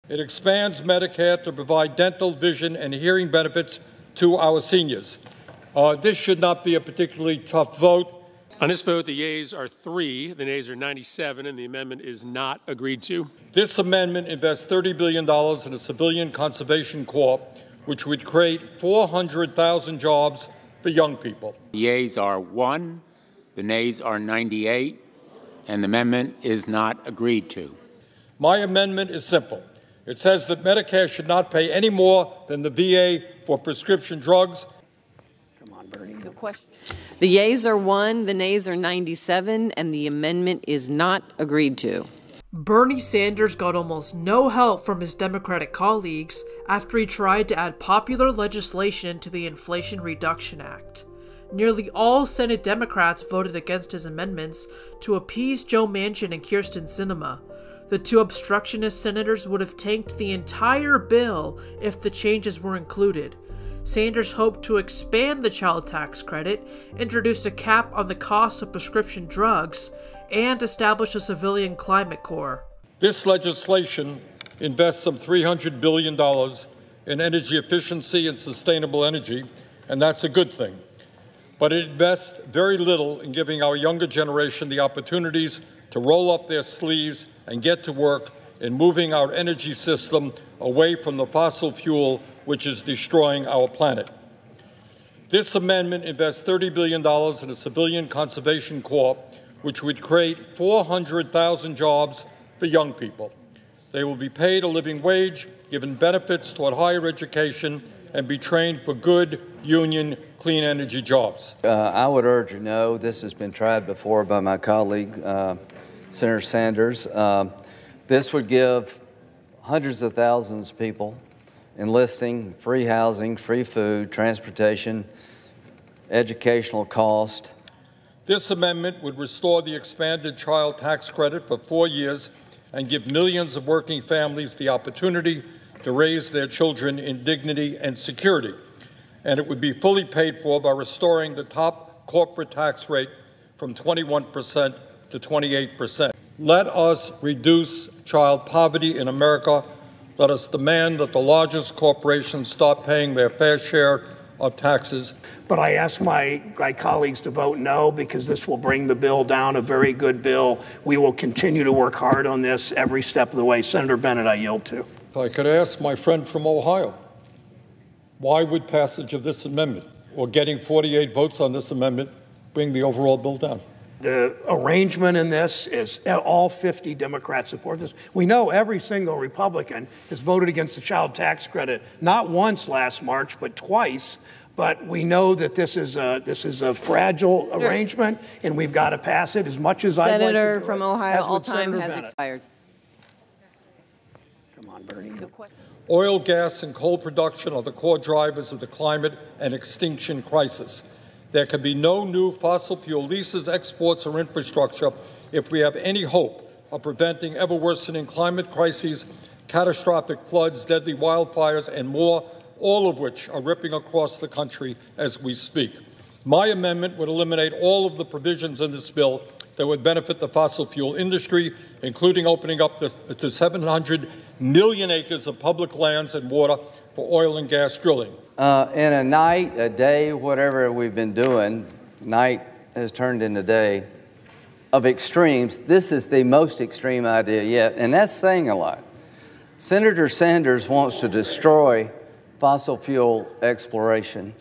It expands Medicare to provide dental, vision, and hearing benefits to our seniors. This should not be a particularly tough vote. On this vote, the yeas are 3, the nays are 97, and the amendment is not agreed to. This amendment invests $30 billion in a civilian conservation corps, which would create 400,000 jobs for young people. The yeas are 1, the nays are 98, and the amendment is not agreed to. My amendment is simple. It says that Medicare should not pay any more than the VA for prescription drugs. Come on, Bernie. No question. The yeas are 1, the nays are 97, and the amendment is not agreed to. Bernie Sanders got almost no help from his Democratic colleagues after he tried to add popular legislation to the Inflation Reduction Act. Nearly all Senate Democrats voted against his amendments to appease Joe Manchin and Kyrsten Sinema. The two obstructionist senators would have tanked the entire bill if the changes were included. Sanders hoped to expand the child tax credit, introduced a cap on the cost of prescription drugs, and establish a civilian climate corps. This legislation invests some $300 billion in energy efficiency and sustainable energy, and that's a good thing. But it invests very little in giving our younger generation the opportunities to roll up their sleeves and get to work in moving our energy system away from the fossil fuel which is destroying our planet. This amendment invests $30 billion in a civilian conservation corps, which would create 400,000 jobs for young people. They will be paid a living wage, given benefits toward higher education, and be trained for good, union, clean energy jobs. I would urge you no. This has been tried before by my colleague, Senator Sanders. This would give hundreds of thousands of people enlisting free housing, free food, transportation, educational cost. This amendment would restore the expanded child tax credit for 4 years and give millions of working families the opportunity to raise their children in dignity and security. And it would be fully paid for by restoring the top corporate tax rate from 21% to 28%. Let us reduce child poverty in America. Let us demand that the largest corporations stop paying their fair share of taxes. But I ask my colleagues to vote no, because this will bring the bill down, a very good bill. We will continue to work hard on this every step of the way. Senator Bennett, I yield to. If I could ask my friend from Ohio, why would passage of this amendment or getting 48 votes on this amendment bring the overall bill down? The arrangement in this is all 50 Democrats support this. We know every single Republican has voted against the child tax credit, not once last March, but twice. But we know that this is a fragile arrangement, and we've got to pass it as much as I'd like to do. Senator from Ohio, all time has expired. Come on, Bernie. Oil, gas, and coal production are the core drivers of the climate and extinction crisis. There can be no new fossil fuel leases, exports, or infrastructure if we have any hope of preventing ever-worsening climate crises, catastrophic floods, deadly wildfires, and more, all of which are ripping across the country as we speak. My amendment would eliminate all of the provisions in this bill that would benefit the fossil fuel industry, including opening up to 700 million acres of public lands and water for oil and gas drilling. In a night, a day, whatever we've been doing, night has turned into day, of extremes, this is the most extreme idea yet, and that's saying a lot. Senator Sanders wants to destroy fossil fuel exploration.